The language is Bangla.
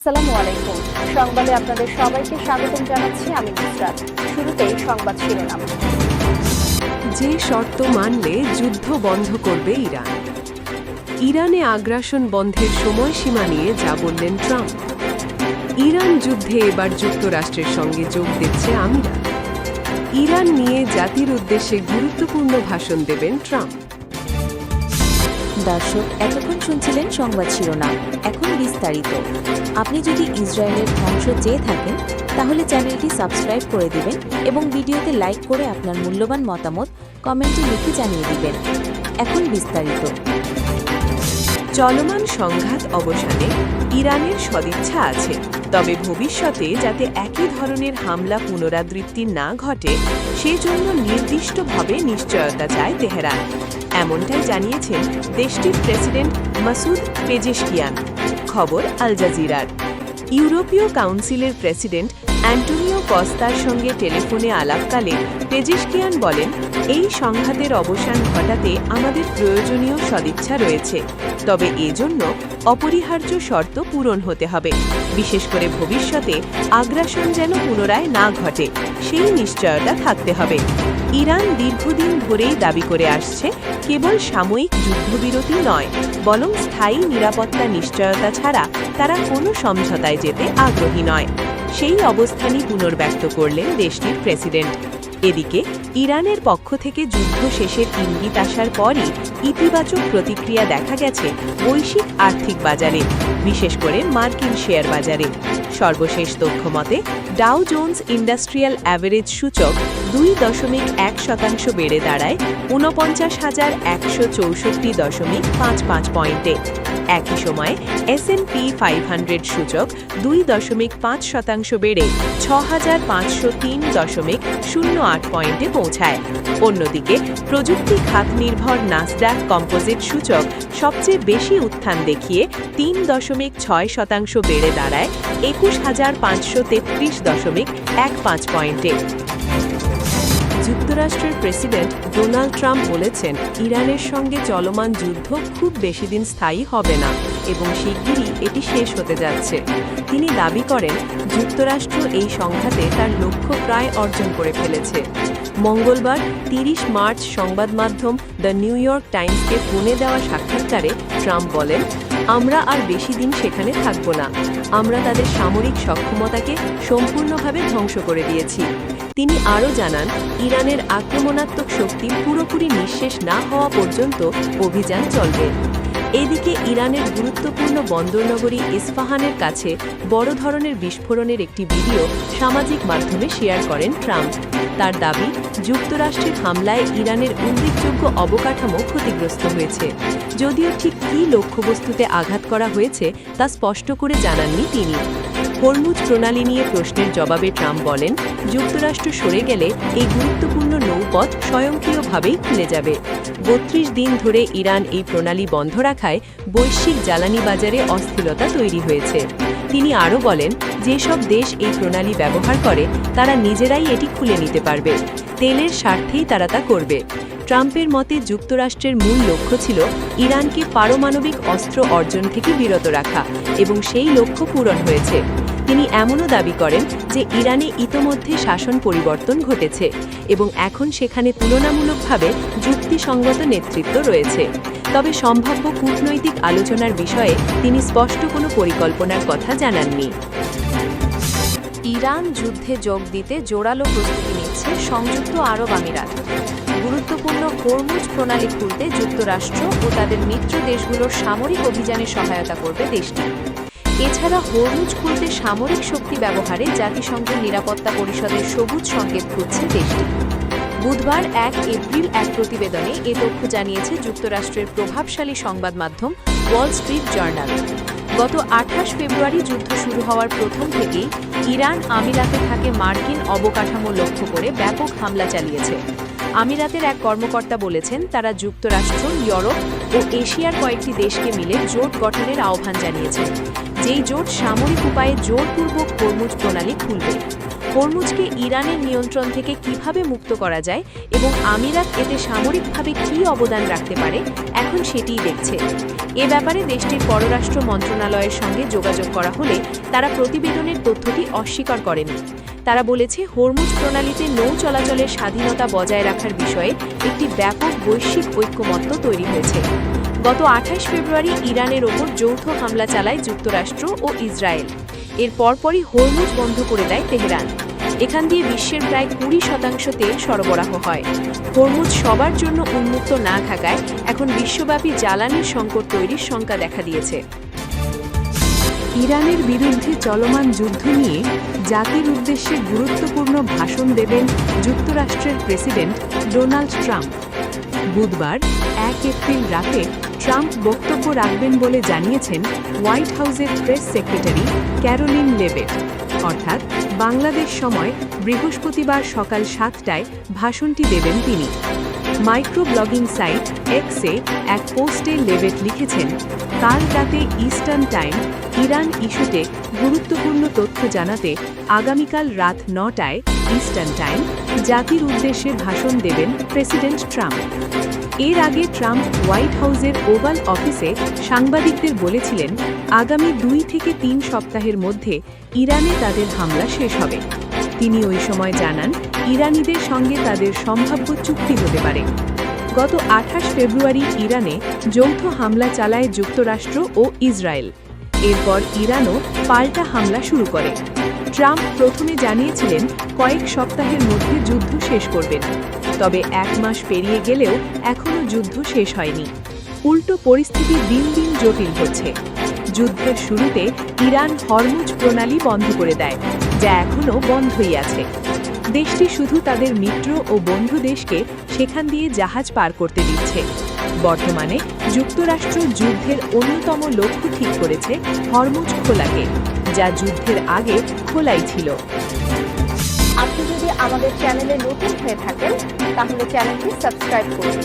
আসসালামু আলাইকুম। সংবাদে আপনাদের সবাইকে স্বাগতম জানাচ্ছি আমি নুসরাত। শুরুতেই সংবাদ শিরোনাম। যে শর্ত মানলে যুদ্ধ বন্ধ করবে ইরান। ইরানে আগ্রাসন বন্ধের সময়সীমা নিয়ে যা বললেন ট্রাম্প। ইরান যুদ্ধে এবার যুক্তরাষ্ট্রের সঙ্গে যোগ দিচ্ছে আমিরাত। ইরান নিয়ে জাতির উদ্দেশ্যে গুরুত্বপূর্ণ ভাষণ দেবেন ট্রাম্প। দর্শক, এতক্ষণ শুনছিলেন সংবাদ শিরোনাম। এখন বিস্তারিত। আপনি যদি ইসরায়েলের ধ্বংস চেয়ে থাকেন তাহলে চ্যানেলটি সাবস্ক্রাইব করে দিবেন এবং ভিডিওতে লাইক করে আপনার মূল্যবান মতামত কমেন্টে লিখে জানিয়ে দিবেন। এখন বিস্তারিত। চলমান সংঘাত অবসানে ইরানের সদিচ্ছা আছে, তবে ভবিষ্যতে যাতে একই ধরনের হামলা পুনরাবৃত্তি না ঘটে সেজন্য নির্দিষ্টভাবে নিশ্চয়তা চায় তেহরান। এমনটাই জানিয়েছেন দেশটির প্রেসিডেন্ট মাসুদ পেজেশকিয়ান। খবর আল জাজিরার। ইউরোপীয় কাউন্সিলের প্রেসিডেন্ট অ্যান্টোনিও কস্তার সঙ্গে টেলিফোনে আলাপকালে পেজেশকিয়ান বলেন, এই সংঘাতের অবসান ঘটাতে আমাদের প্রয়োজনীয় সদিচ্ছা রয়েছে, তবে এজন্য অপরিহার্য শর্ত পূরণ হতে হবে। বিশেষ করে ভবিষ্যতে আগ্রাসন যেন পুনরায় না ঘটে সেই নিশ্চয়তা থাকতে হবে। ইরান দীর্ঘদিন ধরেই দাবি করে আসছে কেবল সাময়িক যুদ্ধবিরতি নয়, বরং স্থায়ী নিরাপত্তা নিশ্চয়তা ছাড়া তারা কোনো সমঝোতায় যেতে আগ্রহী নয়। সেই অবস্থানই পুনর্ব্যক্ত করলেন দেশটির প্রেসিডেন্ট। এদিকে ইরানের পক্ষ থেকে যুদ্ধ শেষের ইঙ্গিত আসার পরই ইতিবাচক প্রতিক্রিয়া দেখা গেছে বৈশ্বিক আর্থিক বাজারে, বিশেষ করে মার্কিন শেয়ার বাজারে। সর্বশেষ তথ্য মতে ডাও জোন্স ইন্ডাস্ট্রিয়াল অ্যাভারেজ সূচক 2.1% বেড়ে দাঁড়ায় 49,164.55 পয়েন্টে। একই সময়ে S&P 500 সূচক 2.5% বেড়ে 6,503.08 পয়েন্টে পৌঁছায়। অন্যদিকে প্রযুক্তি খাত নির্ভর নাসডাক কম্পোজিট সূচক সবচেয়ে বেশি উত্থান দেখিয়ে 3.6% বেড়ে দাঁড়ায় 21,533.15 পয়েন্টে। যুক্তরাষ্ট্রের প্রেসিডেন্ট ডোনাল্ড ট্রাম্প বলেছেন, ইরানের সঙ্গে চলমান যুদ্ধ খুব বেশি দিন স্থায়ী হবে না এবং শিগগিরই এটি শেষ হতে যাচ্ছে। তিনি দাবি করেন, যুক্তরাষ্ট্র এই সংঘাতে তার লক্ষ্য প্রায় অর্জন করে ফেলেছে। মঙ্গলবার 30 মার্চ সংবাদ মাধ্যম দ্য নিউ ইয়র্ক টাইমসকে ফোনে দেওয়া সাক্ষাৎকারে ট্রাম্প বলেন, আমরা আর বেশি দিন সেখানে থাকব না। আমরা তাদের সামরিক সক্ষমতাকে সম্পূর্ণভাবে ধ্বংস করে দিয়েছি। তিনি আরও জানান, ইরানের আক্রমণাত্মক শক্তি পুরোপুরি নিঃশেষ না হওয়া পর্যন্ত অভিযান চলবে। এদিকে ইরানের গুরুত্বপূর্ণ বন্দরনগরী ইস্পাহানের কাছে বড় ধরনের বিস্ফোরণের একটি ভিডিও সামাজিক মাধ্যমে শেয়ার করেন ট্রাম্প। তার দাবি, যুক্তরাষ্ট্রের হামলায় ইরানের উল্লেখযোগ্য অবকাঠামো ক্ষতিগ্রস্ত হয়েছে। যদিও ঠিক কী লক্ষ্যবস্তুতে আঘাত করা হয়েছে তা স্পষ্ট করে জানাননি তিনি। হরমুজ প্রণালী নিয়ে প্রশ্নের জবাবে ট্রাম্প বলেন, যুক্তরাষ্ট্র সরে গেলে এই গুরুত্বপূর্ণ নৌপথ স্বয়ংক্রিয়ভাবেই খুলে যাবে। 32 দিন ধরে ইরান এই প্রণালী বন্ধ রাখায় বৈশ্বিক জ্বালানি বাজারে অস্থিরতা তৈরি হয়েছে। তিনি আরও বলেন, যেসব দেশ এই প্রণালী ব্যবহার করে তারা নিজেরাই এটি খুলে নিতে পারবে। তেলের স্বার্থেই তারা তা করবে। ট্রাম্পের মতে যুক্তরাষ্ট্রের মূল লক্ষ্য ছিল ইরানকে পারমাণবিক অস্ত্র অর্জন থেকে বিরত রাখা এবং সেই লক্ষ্য পূরণ হয়েছে। তিনি এমনও দাবি করেন যে ইরানে ইতোমধ্যে শাসন পরিবর্তন ঘটেছে এবং এখন সেখানে তুলনামূলকভাবে যুক্তিসঙ্গত নেতৃত্ব রয়েছে। তবে সম্ভাব্য কূটনৈতিক আলোচনার বিষয়ে তিনি স্পষ্ট কোনো পরিকল্পনার কথা জানাননি। ইরান যুদ্ধে যোগ দিতে জোরালো প্রস্তুতি নিচ্ছে সংযুক্ত আরব আমিরাত। গুরুত্বপূর্ণ হরমুজ প্রণালী খুলতে যুক্তরাষ্ট্র ও তাদের মিত্র দেশগুলোর সামরিক অভিযানে সহায়তা করবে দেশটি। এছাড়া হরমুজ খুলতে সামরিক শক্তি ব্যবহারে জাতিসংঘের নিরাপত্তা পরিষদের সবুজ সংকেত খুঁজছে দেশটি। বুধবার 1 এপ্রিল এক প্রতিবেদনে এ তথ্য জানিয়েছে যুক্তরাষ্ট্রের প্রভাবশালী সংবাদ মাধ্যম ওয়াল স্ট্রিট জার্নাল। গত 28 ফেব্রুয়ারি যুদ্ধ শুরু হওয়ার প্রথম থেকেই ইরান আমিরাতে থাকে মার্কিন অবকাঠামো লক্ষ্য করে ব্যাপক হামলা চালিয়েছে। আমিরাতের এক কর্মকর্তা বলেছেন, তারা যুক্তরাষ্ট্র, ইউরোপ ও এশিয়ার কয়েকটি দেশকে মিলে জোট গঠনের আহ্বান জানিয়েছেন, যেই জোট সামরিক উপায়ে জোরপূর্বক হরমুজ প্রণালী খুলবে। হরমুজকে ইরানের নিয়ন্ত্রণ থেকে কিভাবে মুক্ত করা যায় এবং আমিরাত এতে সামরিকভাবে কী অবদান রাখতে পারে এখন সেটিই দেখছে। এ ব্যাপারে দেশটির পররাষ্ট্র মন্ত্রণালয়ের সঙ্গে যোগাযোগ করা হলে তারা প্রতিবেদনের তথ্যটি অস্বীকার করেনি। তারা বলেছে হরমুজ প্রণালীতে নৌ চলাচলের স্বাধীনতা বজায় রাখার বিষয়ে একটি ব্যাপক বৈশ্বিক ঐক্যমত্য তৈরি হয়েছে। গত 28 ফেব্রুয়ারি ইরানের ওপর যৌথ হামলা চালায় যুক্তরাষ্ট্র ও ইসরায়েল। এর পরপরই হরমুজ বন্ধ করে দেয় তেহরান। এখান দিয়ে বিশ্বের প্রায় 20% তেল সরবরাহ হয়। হরমুজ সবার জন্য উন্মুক্ত না থাকায় এখন বিশ্বব্যাপী জ্বালানির সংকট তৈরির শঙ্কা দেখা দিয়েছে। ইরানের বিরুদ্ধে চলমান যুদ্ধ নিয়ে জাতির উদ্দেশ্যে গুরুত্বপূর্ণ ভাষণ দেবেন যুক্তরাষ্ট্রের প্রেসিডেন্ট ডোনাল্ড ট্রাম্প। বুধবার 1 এপ্রিল রাতে ট্রাম্প বক্তব্য রাখবেন বলে জানিয়েছেন হোয়াইট হাউসের প্রেস সেক্রেটারি ক্যারোলিন লেভিট। অর্থাৎ বাংলাদেশ সময় বৃহস্পতিবার সকাল 7টায় ভাষণটি দেবেন তিনি। মাইক্রো ব্লগিং সাইট এক্সে এক পোস্টে লেভিট লিখেছেন, কাল রাতে ইস্টার্ন টাইম ইরান ইস্যুতে গুরুত্বপূর্ণ তথ্য জানাতে আগামীকাল রাত 9টায় ইস্টার্ন টাইম জাতির উদ্দেশ্যে ভাষণ দেবেন প্রেসিডেন্ট ট্রাম্প। এর আগে ট্রাম্প হোয়াইট হাউসের ওভাল অফিসে সাংবাদিকদের বলেছিলেন, আগামী 2 থেকে 3 সপ্তাহের মধ্যে ইরানে তাদের হামলা শেষ হবে। তিনি ওই সময় জানান, ইরানিদের সঙ্গে তাদের সম্ভাব্য চুক্তি হতে পারে। গত 28 ফেব্রুয়ারি ইরানে যৌথ হামলা চালায় যুক্তরাষ্ট্র ও ইসরায়েল। এরপর ইরানও পাল্টা হামলা শুরু করে। ট্রাম্প প্রথমে জানিয়েছিলেন কয়েক সপ্তাহের মধ্যে যুদ্ধ শেষ করবেন, তবে 1 মাস পেরিয়ে গেলেও এখনও যুদ্ধ শেষ হয়নি। উল্টো পরিস্থিতি দিন দিন জটিল হচ্ছে। যুদ্ধের শুরুতে ইরান হরমুজ প্রণালী বন্ধ করে দেয়, যা এখনও বন্ধই আছে। দেশটি শুধু তাদের মিত্র ও বন্ধু দেশকে সেখান দিয়ে জাহাজ পার করতে দিচ্ছে। বর্তমানে যুক্তরাষ্ট্র যুদ্ধের অন্যতম লক্ষ্য ঠিক করেছে হরমুজ খোলাকে, যা যুদ্ধের আগে খোলাই ছিল। আপনি যদি আমাদের চ্যানেলে নতুন হয়ে থাকেন তাহলে চ্যানেলটি সাবস্ক্রাইব করুন।